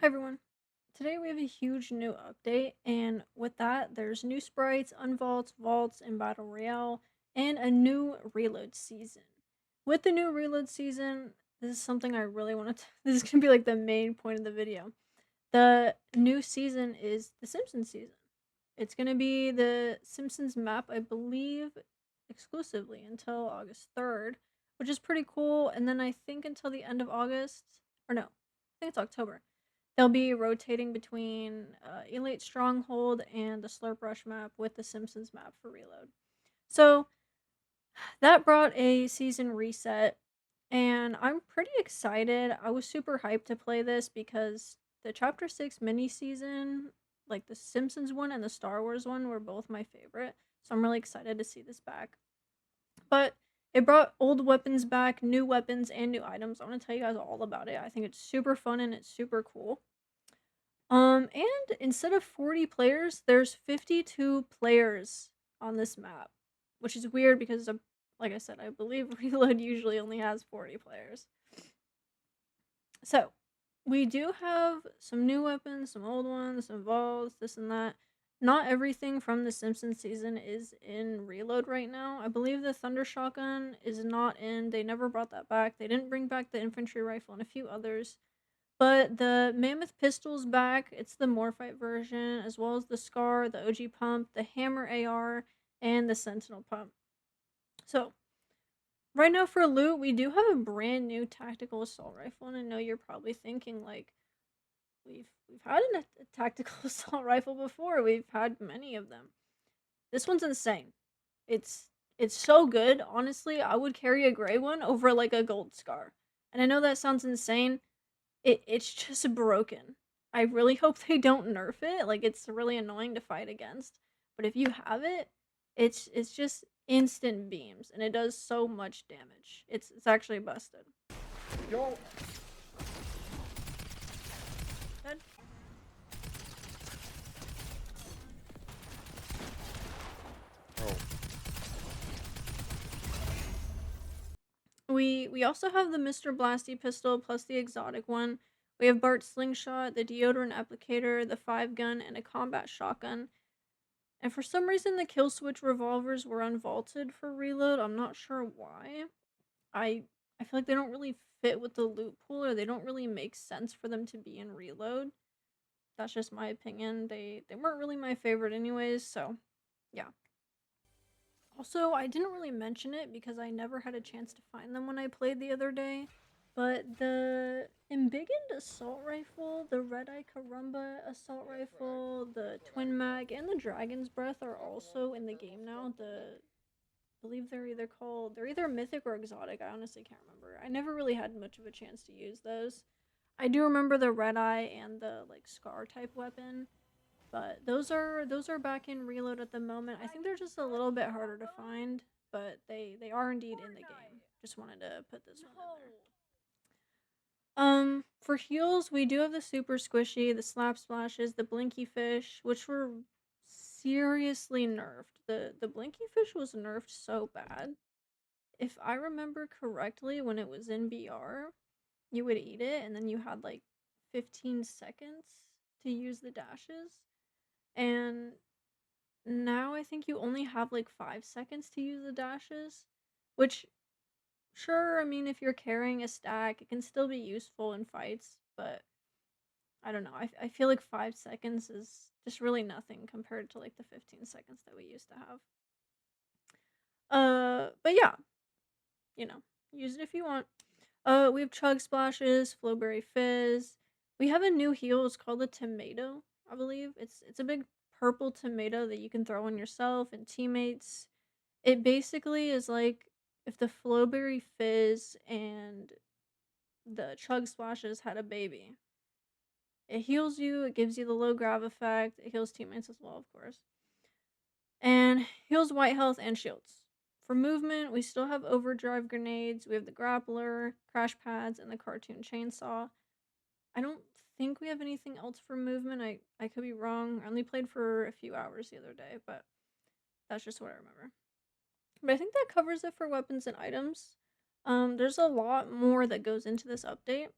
Hi everyone. Today we have a huge new update, and with that, there's new sprites, unvaults, vaults, and battle royale, and a new reload season. With the new reload season, this is something I really want to. This is gonna be like the main point of the video. The new season is the Simpsons season. It's gonna be the Simpsons map, I believe, exclusively until August 3rd, which is pretty cool. And then I think until the end of August, or no, I think it's October. They'll be rotating between Elite Stronghold and the Slurp Rush map with the Simpsons map for reload. So that brought a season reset, and I'm pretty excited. I was super hyped to play this because the Chapter 6 mini season, like the Simpsons one and the Star Wars one, were both my favorite. So I'm really excited to see this back. But it brought old weapons back, new weapons, and new items. I want to tell you guys all about it. I think it's super fun and it's super cool. And instead of 40 players, there's 52 players on this map, which is weird because, like I said, I believe Reload usually only has 40 players. So, we do have some new weapons, some old ones, some vaults, this and that. Not everything from the Simpsons season is in Reload right now. I believe the Thunder Shotgun is not in. They never brought that back. They didn't bring back the infantry rifle and a few others. But the Mammoth pistol's back. It's the Morphite version, as well as the Scar, the OG pump, the Hammer AR, and the Sentinel pump. So, right now for loot, we do have a brand new tactical assault rifle, and I know you're probably thinking like we've had a tactical assault rifle before. We've had many of them. This one's insane. It's it's so good. Honestly, I would carry a gray one over like a gold Scar. And I know that sounds insane, it's just broken. I really hope they don't nerf it, like, it's really annoying to fight against, but if you have it, it's just instant beams, and it does so much damage. It's actually busted. Yo. Dead. Oh. We also have the Mr. Blasty pistol plus the exotic one. We have Bart's slingshot, the deodorant applicator, the 5-gun, and a combat shotgun. And for some reason, the kill switch revolvers were unvaulted for reload. I'm not sure why. I I feel like they don't really fit with the loot pool, or they don't really make sense for them to be in reload. That's just my opinion. They weren't really my favorite anyways, so yeah. Also, I didn't really mention it because I never had a chance to find them when I played the other day. But the embiggened assault rifle, the red eye carumba assault rifle, the twin mag, and the dragon's breath are also in the game now. Believe they're either mythic or exotic. I honestly can't remember. I never really had much of a chance to use those. I do remember the red eye and the like scar type weapon, but those are back in reload at the moment. I think they're just a little bit harder to find, but they are indeed in the game. Just wanted to put this one in there. For heals, we do have the super squishy, the slap splashes, the blinky fish, which were seriously nerfed. The blinky fish was nerfed so bad. If I remember correctly, when it was in BR, you would eat it and then you had like 15 seconds to use the dashes. And now I think you only have like 5 seconds to use the dashes, which, sure, I mean, if you're carrying a stack, it can still be useful in fights, but I don't know. I feel like 5 seconds is just really nothing compared to like the 15 seconds that we used to have. But yeah, use it if you want. We have chug splashes, flowberry fizz. We have a new heal. It's called the tomato, I believe. It's a big purple tomato that you can throw on yourself and teammates. It basically is like if the flowberry fizz and the chug splashes had a baby. It heals you. It gives you the low grav effect. It heals teammates as well, of course, and heals white health and shields. For movement, we still have overdrive grenades, we have the grappler, crash pads, and the cartoon chainsaw. I don't think we have anything else for movement. I could be wrong. I only played for a few hours the other day, but that's just what I remember. But I think that covers it for weapons and items. There's a lot more that goes into this update.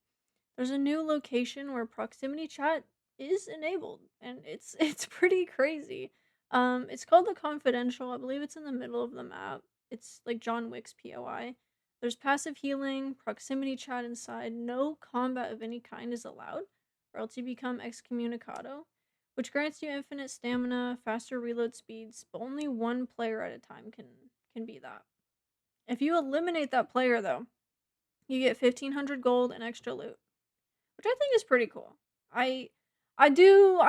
there's a new location where proximity chat is enabled, and it's it's pretty crazy. It's called the Confidential. I believe it's in the middle of the map. It's like John Wick's POI. There's passive healing, proximity chat inside. No combat of any kind is allowed, or else you become excommunicado, which grants you infinite stamina, faster reload speeds, but only one player at a time can be that. If you eliminate that player, though, you get 1,500 gold and extra loot, which I think is pretty cool. I I do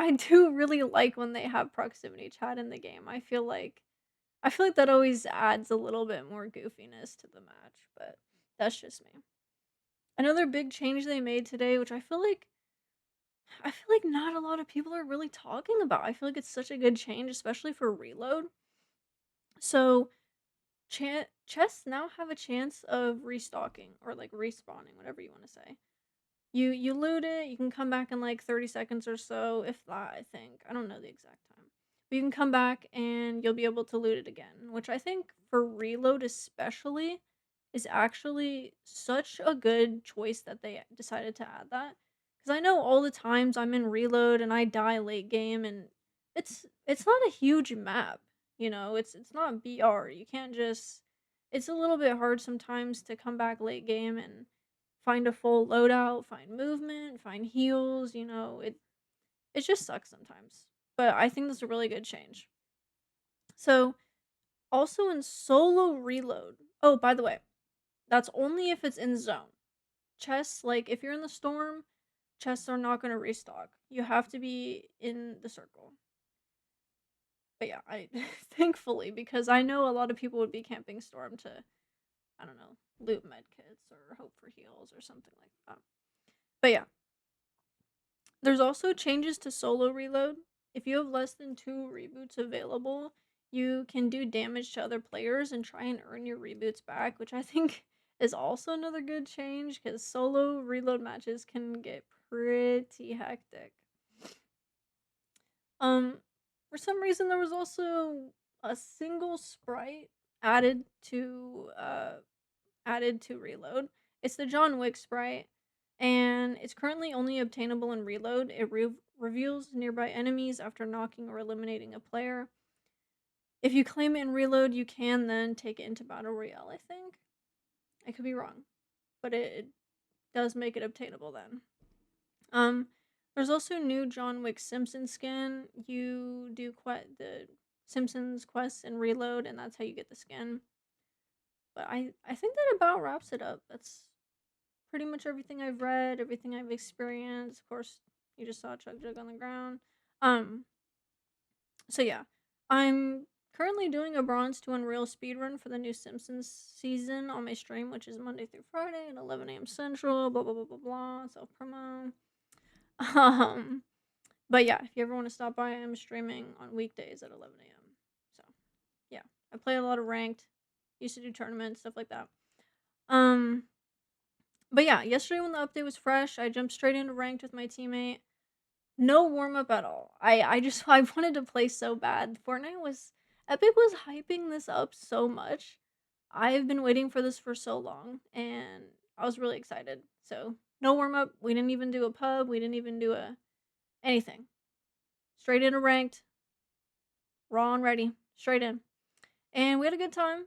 really like when they have proximity chat in the game. I feel like that always adds a little bit more goofiness to the match, but that's just me. Another big change they made today, which I feel like not a lot of people are really talking about. I feel like it's such a good change, especially for reload. So, chests now have a chance of restocking or like respawning, whatever you want to say. You loot it, you can come back in, like, 30 seconds or so, if that, I think. I don't know the exact time. But you can come back and you'll be able to loot it again, which I think for reload especially is actually such a good choice that they decided to add that. Because I know all the times I'm in reload and I die late game, and it's not a huge map, it's not BR. You can't just it's a little bit hard sometimes to come back late game and find a full loadout, find movement, find heals, it just sucks sometimes. But I think that's a really good change. So, also in solo reload. Oh, by the way, that's only if it's in zone. Chests, like if you're in the storm, chests are not going to restock. You have to be in the circle. But yeah, I thankfully, because I know a lot of people would be camping storm to, I don't know, loot med kits or hope for heals or something like that. But yeah, there's also changes to solo reload. If you have less than 2 reboots available, you can do damage to other players and try and earn your reboots back, which I think is also another good change because solo reload matches can get pretty hectic. Um, for some reason, there was also a single sprite added to reload. It's the John Wick sprite, and it's currently only obtainable in reload. It reveals nearby enemies after knocking or eliminating a player. If you claim it in reload, you can then take it into battle royale. I think I could be wrong, but it does make it obtainable then. Um, there's also new John Wick Simpsons skin. You do the Simpsons quests in reload, and that's how you get the skin. But I think that about wraps it up. That's pretty much everything I've read, everything I've experienced. Of course, you just saw Chug Jug on the ground. Um, so yeah, I'm currently doing a Bronze to Unreal speedrun for the new Simpsons season on my stream, which is Monday through Friday at 11 a.m. Central. Blah blah blah blah blah. Self promo. Um, but yeah, if you ever want to stop by, I'm streaming on weekdays at 11 a.m. So yeah, I play a lot of ranked. Used to do tournaments, stuff like that. Um, but yeah, yesterday when the update was fresh, I jumped straight into ranked with my teammate. No warm up at all. I just I wanted to play so bad. Fortnite was Epic was hyping this up so much. I've been waiting for this for so long, and I was really excited. So no warm up. We didn't even do a pub. We didn't even do a anything. Straight into ranked, raw and ready. Straight in. And we had a good time.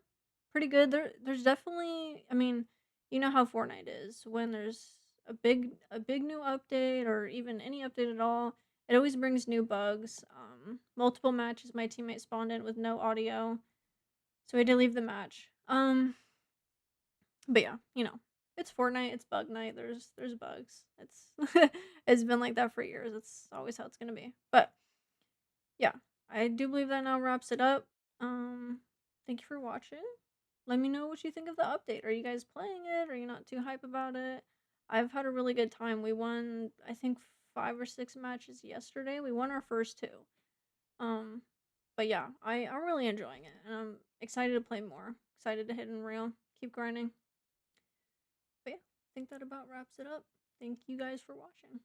Pretty good. There's definitely, I mean, you know how Fortnite is. When there's a big new update or even any update at all, it always brings new bugs. Multiple matches my teammate spawned in with no audio. So we had to leave the match. But yeah, it's Fortnite, it's bug night. There's bugs. It's it's been like that for years. It's always how it's gonna be. But yeah, I do believe that now wraps it up. Thank you for watching. Let me know what you think of the update. Are you guys playing it? Are you not too hype about it? I've had a really good time. We won, I think, 5 or 6 matches yesterday. We won our first two. Um, but yeah, I'm really enjoying it, and I'm excited to play more. Excited to hit and reel. Keep grinding. But yeah, I think that about wraps it up. Thank you guys for watching.